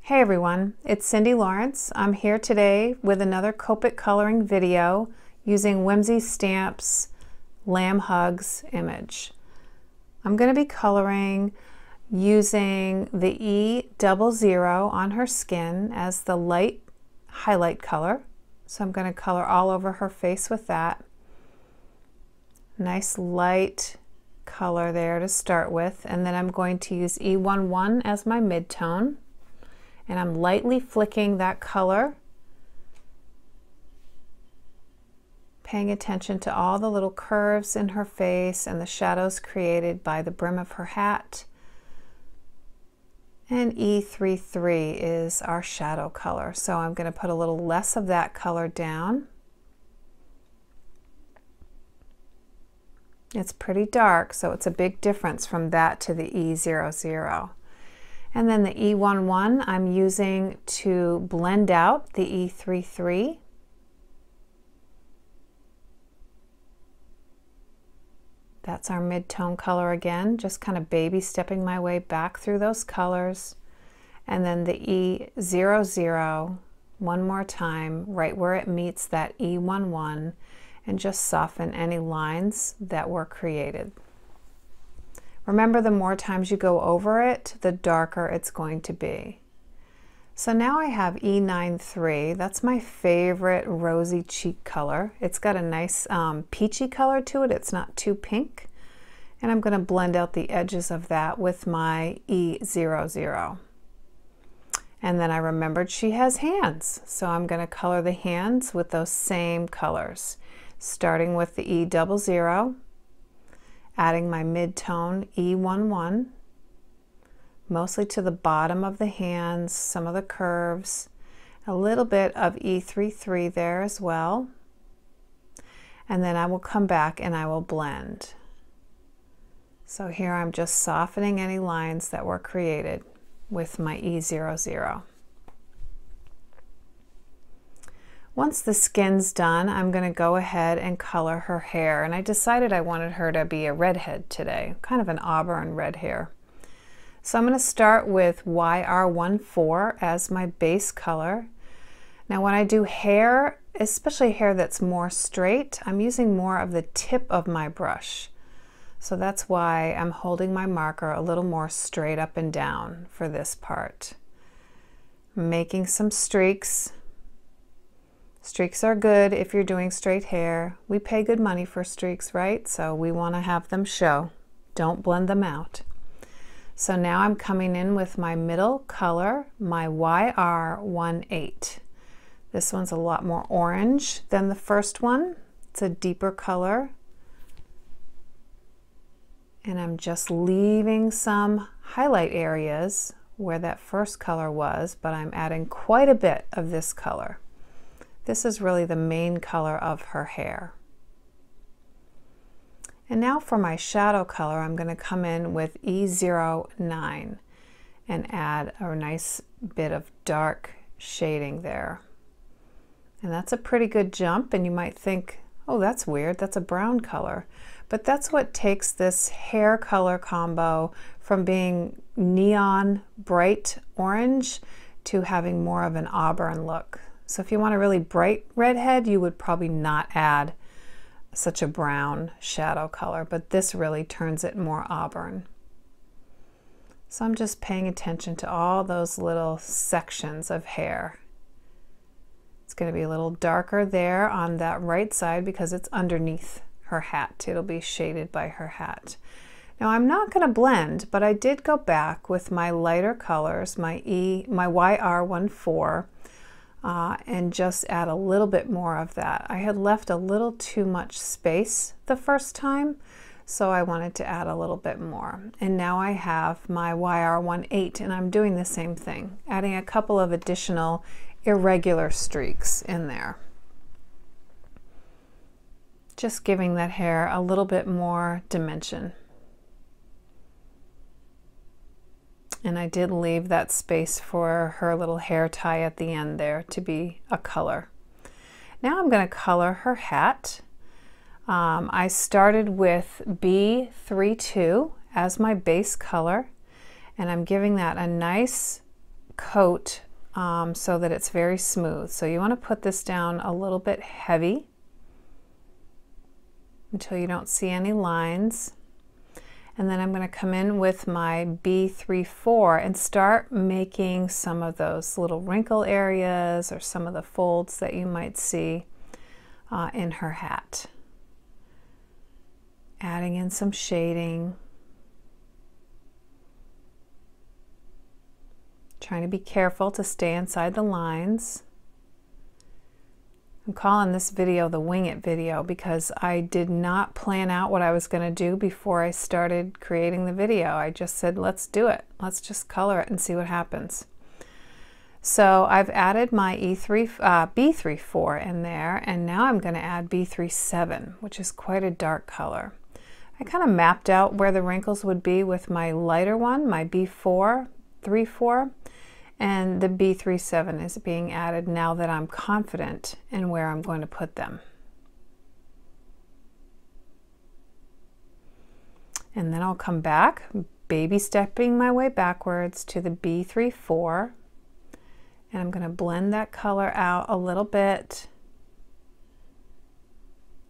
Hey everyone, it's Cindy Lawrence. I'm here today with another Copic coloring video using Whimsy Stamps Lamb Hugs image. I'm going to be coloring using the E00 on her skin as the light highlight color. So I'm going to color all over her face with that. Nice light color there to start with, and then I'm going to use E11 as my mid-tone. And I'm lightly flicking that color, paying attention to all the little curves in her face and the shadows created by the brim of her hat. And E33 is our shadow color, so I'm going to put a little less of that color down. It's pretty dark, so it's a big difference from that to the E00. And then the E11 I'm using to blend out the E33. That's our mid-tone color again, just kind of baby stepping my way back through those colors. And then the E00 one more time, right where it meets that E11, and just soften any lines that were created. Remember, the more times you go over it, the darker it's going to be. So now I have E93. That's my favorite rosy cheek color. It's got a nice peachy color to it. It's not too pink. And I'm going to blend out the edges of that with my E00. And then I remembered she has hands. So I'm going to color the hands with those same colors, starting with the E00. Adding my mid-tone E11, mostly to the bottom of the hands, some of the curves, a little bit of E33 there as well. And then I will come back and I will blend. So here I'm just softening any lines that were created with my E00. Once the skin's done, I'm going to go ahead and color her hair. And I decided I wanted her to be a redhead today, kind of an auburn red hair. So I'm going to start with YR14 as my base color. Now when I do hair, especially hair that's more straight, I'm using more of the tip of my brush. So that's why I'm holding my marker a little more straight up and down for this part. I'm making some streaks. Streaks are good if you're doing straight hair. We pay good money for streaks, right? So we want to have them show. Don't blend them out. So now I'm coming in with my middle color, my YR18. This one's a lot more orange than the first one. It's a deeper color. And I'm just leaving some highlight areas where that first color was, but I'm adding quite a bit of this color. This is really the main color of her hair. And now for my shadow color, I'm going to come in with E09 and add a nice bit of dark shading there. And that's a pretty good jump, and you might think, oh, that's weird, that's a brown color. But that's what takes this hair color combo from being neon bright orange to having more of an auburn look. So if you want a really bright redhead, you would probably not add such a brown shadow color, but this really turns it more auburn. So I'm just paying attention to all those little sections of hair. It's going to be a little darker there on that right side because it's underneath her hat. It'll be shaded by her hat. Now I'm not going to blend, but I did go back with my lighter colors, my YR14, and just add a little bit more of that. I had left a little too much space the first time, so I wanted to add a little bit more. And now I have my YR18, and I'm doing the same thing, adding a couple of additional irregular streaks in there. Just giving that hair a little bit more dimension. And I did leave that space for her little hair tie at the end there to be a color. Now I'm going to color her hat. I started with B32 as my base color, and I'm giving that a nice coat so that it's very smooth. So you want to put this down a little bit heavy until you don't see any lines. And then I'm going to come in with my B34 and start making some of those little wrinkle areas or some of the folds that you might see in her hat. Adding in some shading. Trying to be careful to stay inside the lines. I'm calling this video the wing it video because I did not plan out what I was going to do before I started creating the video. I just said, let's do it. Let's just color it and see what happens. So I've added my B34 in there, and now I'm going to add B37, which is quite a dark color. I kind of mapped out where the wrinkles would be with my lighter one, my B34, and the B37 is being added now that I'm confident in where I'm going to put them. And then I'll come back, baby stepping my way backwards to the B34, and I'm going to blend that color out a little bit.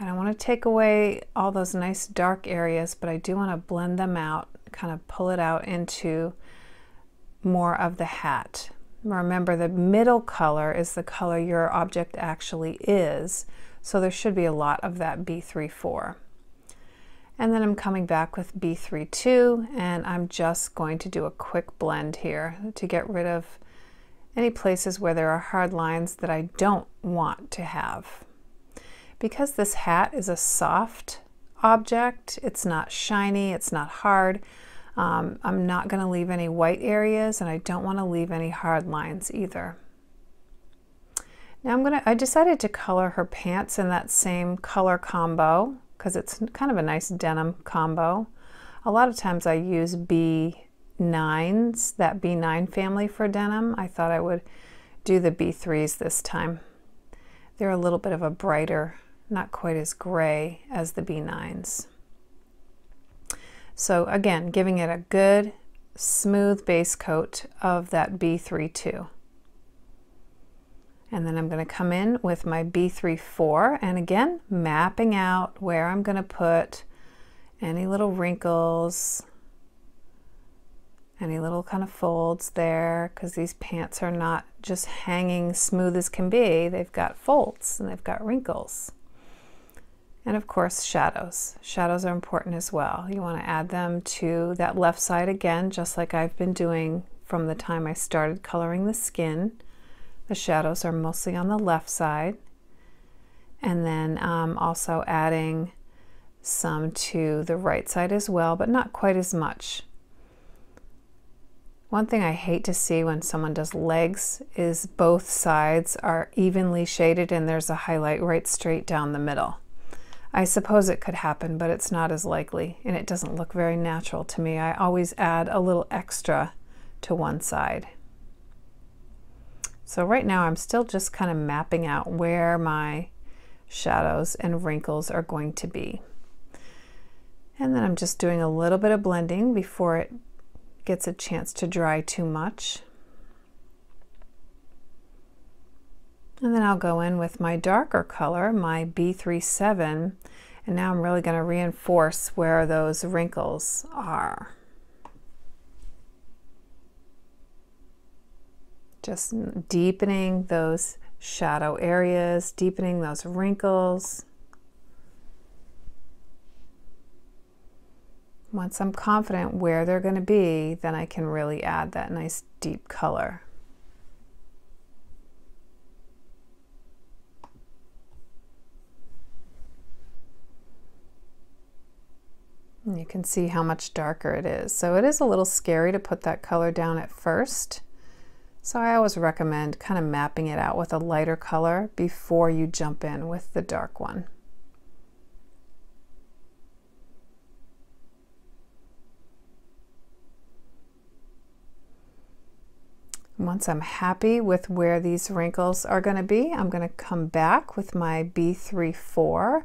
And I want to take away all those nice dark areas, but I do want to blend them out, kind of pull it out into more of the hat. Remember, the middle color is the color your object actually is, so there should be a lot of that B34. And then I'm coming back with B32, and I'm just going to do a quick blend here to get rid of any places where there are hard lines that I don't want to have. Because this hat is a soft object, it's not shiny, it's not hard, I'm not going to leave any white areas, and I don't want to leave any hard lines either. Now I decided to color her pants in that same color combo because it's kind of a nice denim combo. A lot of times I use B9s, that B9 family for denim. I thought I would do the B3s this time. They're a little bit of a brighter, not quite as gray as the B9s. So again, giving it a good smooth base coat of that B32. And then I'm going to come in with my B34 and again mapping out where I'm going to put any little wrinkles, any little kind of folds there, because these pants are not just hanging smooth as can be. They've got folds and they've got wrinkles. And of course, shadows. Shadows are important as well. You want to add them to that left side again, just like I've been doing from the time I started coloring the skin. The shadows are mostly on the left side. And then also adding some to the right side as well, but not quite as much. One thing I hate to see when someone does legs is both sides are evenly shaded and there's a highlight right straight down the middle. I suppose it could happen, but it's not as likely, and it doesn't look very natural to me. I always add a little extra to one side. So right now I'm still just kind of mapping out where my shadows and wrinkles are going to be. And then I'm just doing a little bit of blending before it gets a chance to dry too much. And then I'll go in with my darker color, my B37, and now I'm really going to reinforce where those wrinkles are. Just deepening those shadow areas, deepening those wrinkles. Once I'm confident where they're going to be, then I can really add that nice deep color. And you can see how much darker it is. So it is a little scary to put that color down at first. So I always recommend kind of mapping it out with a lighter color before you jump in with the dark one. Once I'm happy with where these wrinkles are going to be, I'm going to come back with my B34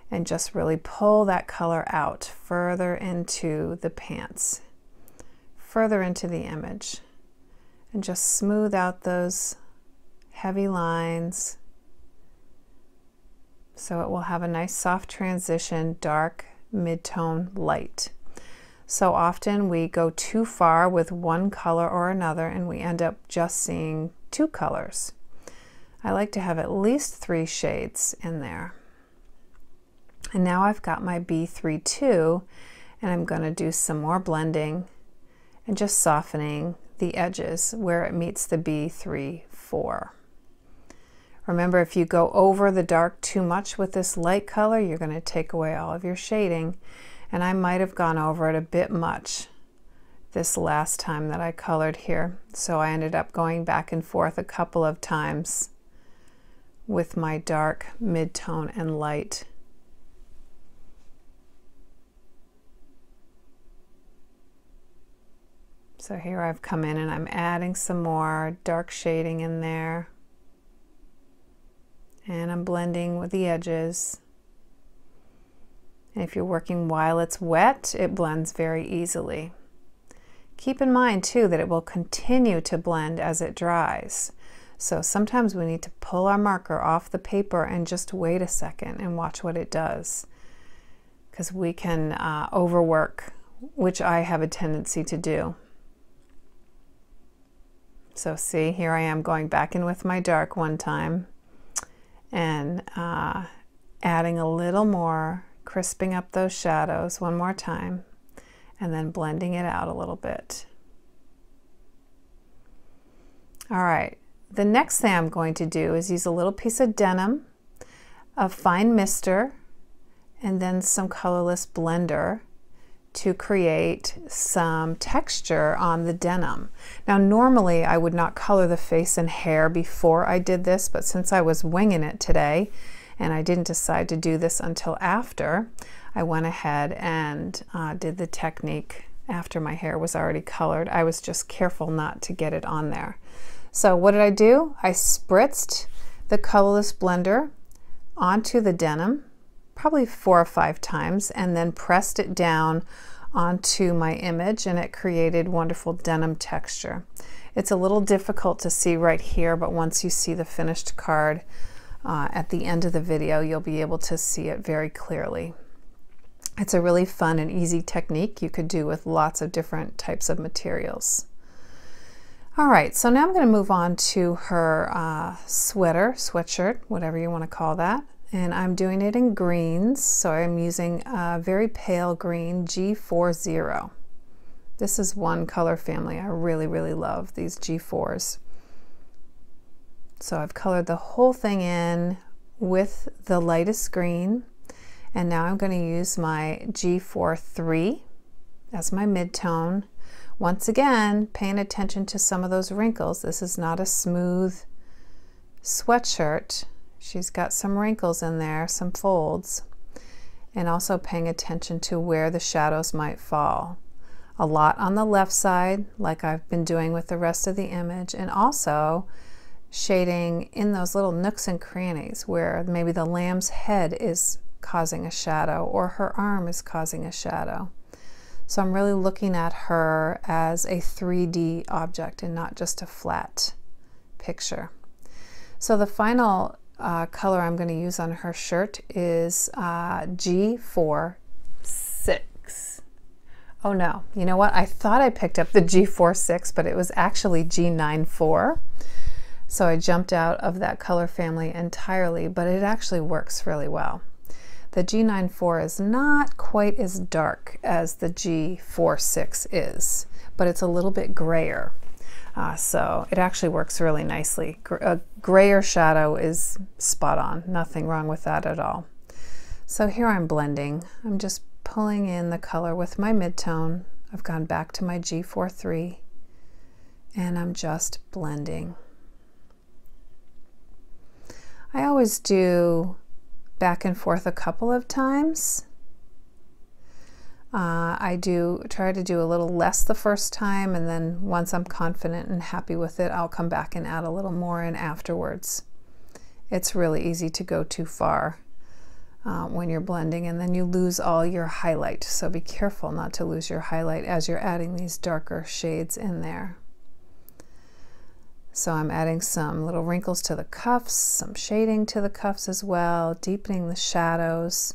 and just really pull that color out further into the pants, further into the image. and just smooth out those heavy lines so it will have a nice soft transition, dark, mid-tone, light. So often we go too far with one color or another and we end up just seeing two colors. I like to have at least 3 shades in there. And now I've got my B32 and I'm going to do some more blending and just softening the edges where it meets the B34. Remember, if you go over the dark too much with this light color, you're going to take away all of your shading. And I might have gone over it a bit much this last time that I colored here. So I ended up going back and forth a couple of times with my dark, mid-tone, and light. So here I've come in and I'm adding some more dark shading in there. And I'm blending with the edges. And if you're working while it's wet, it blends very easily. Keep in mind too that it will continue to blend as it dries. So sometimes we need to pull our marker off the paper and just wait a second and watch what it does. Because we can overwork, which I have a tendency to do. So see, here I am going back in with my dark one time and adding a little more, crisping up those shadows one more time, and then blending it out a little bit. All right, the next thing I'm going to do is use a little piece of denim, a fine mister, and then some colorless blender to create some texture on the denim. Now normally I would not color the face and hair before I did this, but since I was winging it today and I didn't decide to do this until after, I went ahead and did the technique after my hair was already colored. I was just careful not to get it on there. So what did I do? I spritzed the colorless blender onto the denim, probably 4 or 5 times, and then pressed it down onto my image, and it created wonderful denim texture. It's a little difficult to see right here, but once you see the finished card at the end of the video, you'll be able to see it very clearly. It's a really fun and easy technique you could do with lots of different types of materials. All right, so now I'm going to move on to her sweatshirt, whatever you want to call that. And I'm doing it in greens, so I'm using a very pale green G40. This is one color family I really, really love, these G4s. So I've colored the whole thing in with the lightest green, and now I'm going to use my G43 as my mid-tone. Once again, paying attention to some of those wrinkles. This is not a smooth sweatshirt. She's got some wrinkles in there, some folds, and also paying attention to where the shadows might fall. A lot on the left side, like I've been doing with the rest of the image, and also shading in those little nooks and crannies where maybe the lamb's head is causing a shadow or her arm is causing a shadow. So I'm really looking at her as a 3D object and not just a flat picture. So the final color I'm going to use on her shirt is G46. Oh no, you know what? I thought I picked up the G46, but it was actually G94. So I jumped out of that color family entirely, but it actually works really well. The G94 is not quite as dark as the G46 is, but it's a little bit grayer. So it actually works really nicely. A grayer shadow is spot on. Nothing wrong with that at all. So here I'm blending. I'm just pulling in the color with my mid-tone. I've gone back to my G43 and I'm just blending. I always do back and forth a couple of times. I try to do a little less the first time, and then once I'm confident and happy with it, I'll come back and add a little more in afterwards. It's really easy to go too far when you're blending, and then you lose all your highlight. So be careful not to lose your highlight as you're adding these darker shades in there. So I'm adding some little wrinkles to the cuffs, some shading to the cuffs as well, deepening the shadows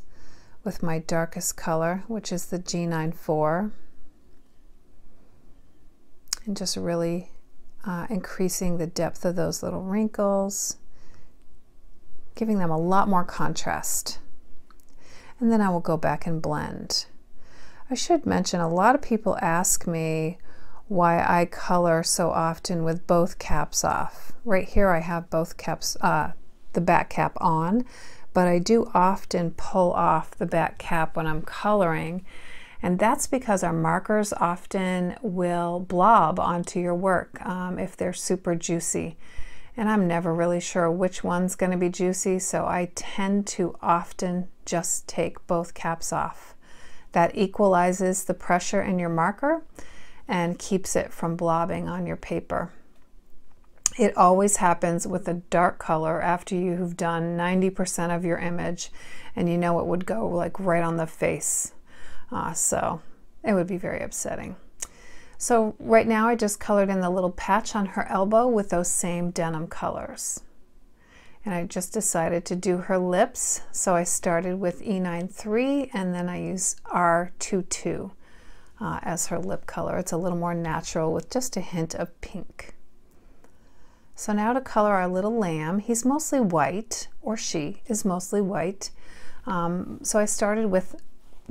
with my darkest color, which is the G94. And just really increasing the depth of those little wrinkles, giving them a lot more contrast. And then I will go back and blend. I should mention, a lot of people ask me why I color so often with both caps off. Right here I have both caps, the back cap on, but I do often pull off the back cap when I'm coloring, and that's because our markers often will blob onto your work if they're super juicy. And I'm never really sure which one's going to be juicy, so I tend to often just take both caps off. That equalizes the pressure in your marker and keeps it from blobbing on your paper. It always happens with a dark color after you've done 90% of your image, and you know it would go like right on the face. So it would be very upsetting. So right now I just colored in the little patch on her elbow with those same denim colors. And I just decided to do her lips. So I started with E93 and then I use R22 as her lip color. It's a little more natural with just a hint of pink. So now to color our little lamb. He's mostly white, or she is mostly white. So I started with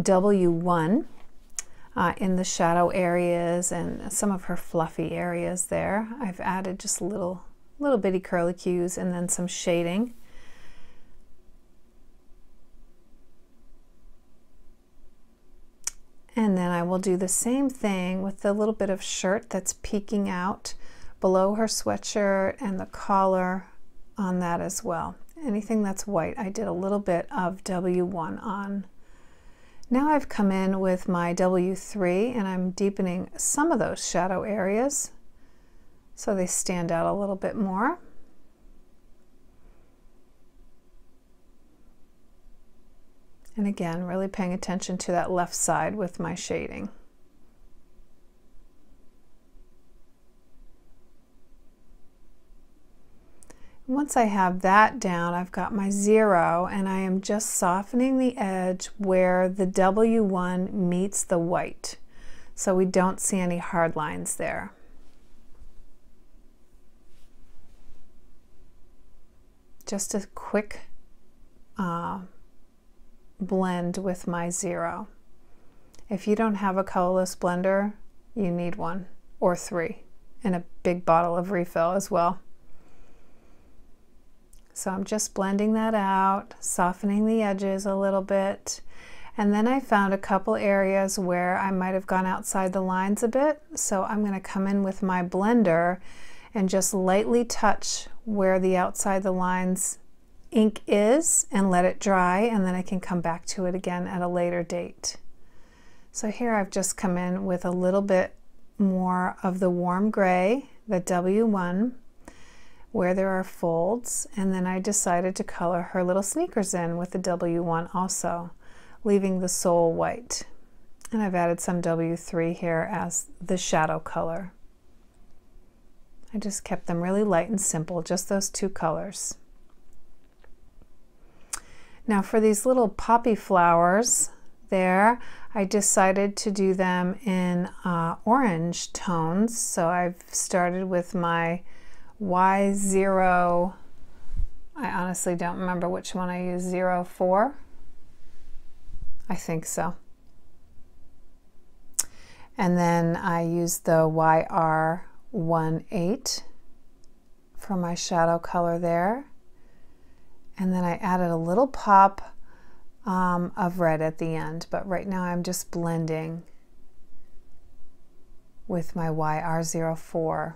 W1 in the shadow areas and some of her fluffy areas there. I've added just little bitty curlicues and then some shading. And then I will do the same thing with the little bit of shirt that's peeking out below her sweatshirt and the collar on that as well. Anything that's white, I did a little bit of W1 on. Now I've come in with my W3 and I'm deepening some of those shadow areas so they stand out a little bit more. And again, really paying attention to that left side with my shading. Once I have that down, I've got my 0 and I am just softening the edge where the W1 meets the white. So we don't see any hard lines there. Just a quick blend with my 0. If you don't have a colorless blender, you need one or 3 and a big bottle of refill as well. So I'm just blending that out, softening the edges a little bit. And then I found a couple areas where I might have gone outside the lines a bit. So I'm going to come in with my blender and just lightly touch where the outside the lines ink is and let it dry, and then I can come back to it again at a later date. So here I've just come in with a little bit more of the warm gray, the W1, where there are folds, and then I decided to color her little sneakers in with the W1 also, leaving the sole white. And I've added some W3 here as the shadow color. I just kept them really light and simple, just those 2 colors. Now for these little poppy flowers there, I decided to do them in orange tones. So I've started with my Y0, I honestly don't remember which one I used, 04? I think so. And then I used the YR18 for my shadow color there. And then I added a little pop of red at the end, but right now I'm just blending with my YR04.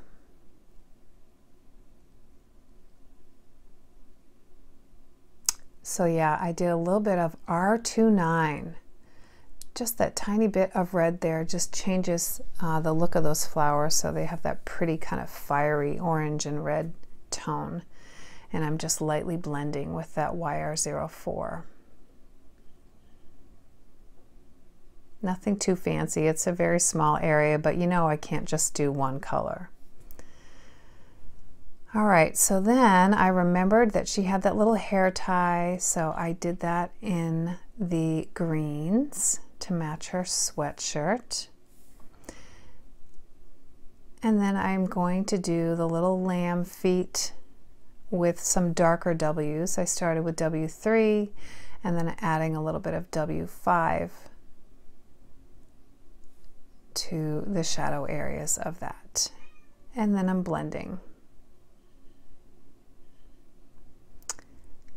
So yeah, I did a little bit of R29. Just that tiny bit of red there just changes the look of those flowers, so they have that pretty kind of fiery orange and red tone. And I'm just lightly blending with that YR04. Nothing too fancy, it's a very small area, but you know I can't just do one color. All right, so then I remembered that she had that little hair tie, so I did that in the greens to match her sweatshirt. And then I'm going to do the little lamb feet with some darker W's. I started with W3 and then adding a little bit of W5 to the shadow areas of that. And then I'm blending.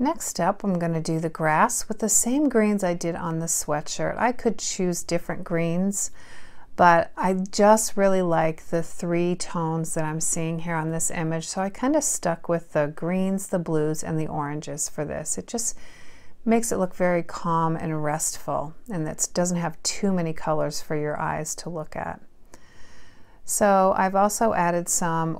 Next up, I'm going to do the grass with the same greens I did on the sweatshirt. I could choose different greens, but I just really like the 3 tones that I'm seeing here on this image, so I kind of stuck with the greens, the blues, and the oranges for this. It just makes it look very calm and restful, and it doesn't have too many colors for your eyes to look at. So I've also added some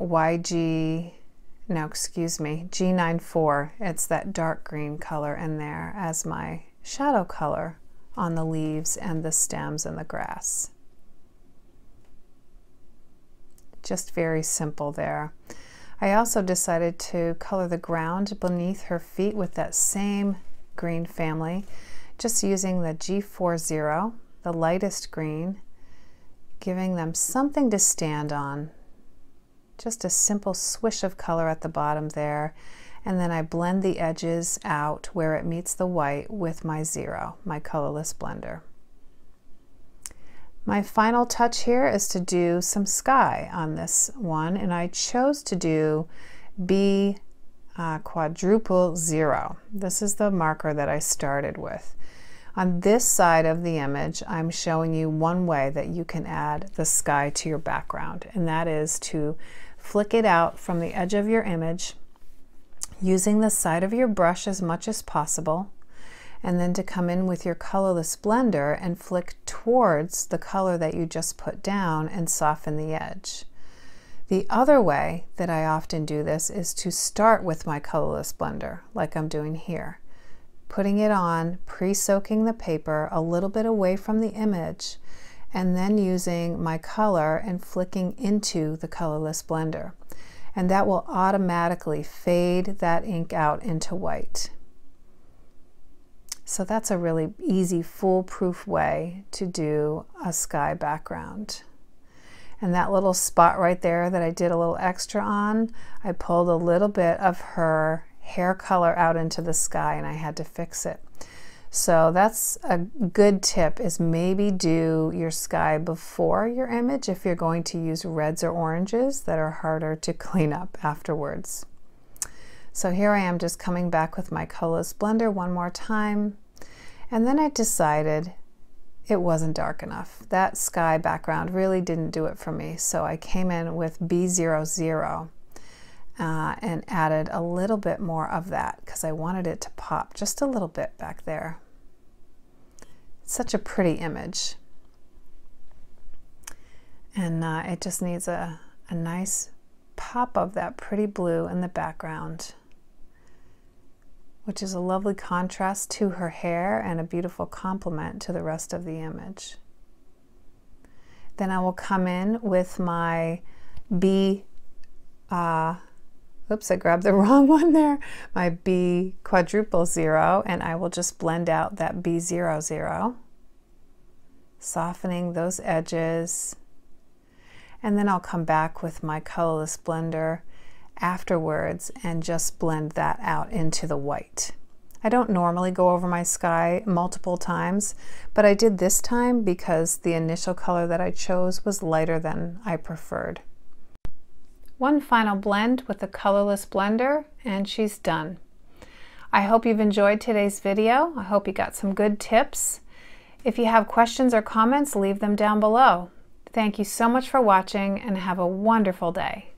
G94. It's that dark green color in there as my shadow color on the leaves and the stems and the grass. Just very simple there. I also decided to color the ground beneath her feet with that same green family, just using the G40, the lightest green, giving them something to stand on. Just a simple swish of color at the bottom there, and then I blend the edges out where it meets the white with my 0, my colorless blender. My final touch here is to do some sky on this one, and I chose to do B quadruple 0. This is the marker that I started with. On this side of the image, I'm showing you one way that you can add the sky to your background, and that is to flick it out from the edge of your image using the side of your brush as much as possible, and then to come in with your colorless blender and flick towards the color that you just put down and soften the edge. The other way that I often do this is to start with my colorless blender, like I'm doing here, putting it on, pre-soaking the paper a little bit away from the image, and then using my color and flicking into the colorless blender. And that will automatically fade that ink out into white. So that's a really easy, foolproof way to do a sky background. And that little spot right there that I did a little extra on, I pulled a little bit of her hair color out into the sky and I had to fix it. So that's a good tip, is maybe do your sky before your image if you're going to use reds or oranges that are harder to clean up afterwards. So here I am just coming back with my colorless blender one more time, and then I decided it wasn't dark enough. That sky background really didn't do it for me, so I came in with B00 and added a little bit more of that because I wanted it to pop just a little bit back there. It's such a pretty image, and it just needs a nice pop of that pretty blue in the background, which is a lovely contrast to her hair and a beautiful complement to the rest of the image. Then I will come in with my oops, I grabbed the wrong one there. My B quadruple 0, and I will just blend out that B00, softening those edges. And then I'll come back with my colorless blender afterwards and just blend that out into the white. I don't normally go over my sky multiple times, but I did this time because the initial color that I chose was lighter than I preferred. One final blend with the colorless blender and she's done. I hope you've enjoyed today's video. I hope you got some good tips. If you have questions or comments, leave them down below. Thank you so much for watching and have a wonderful day.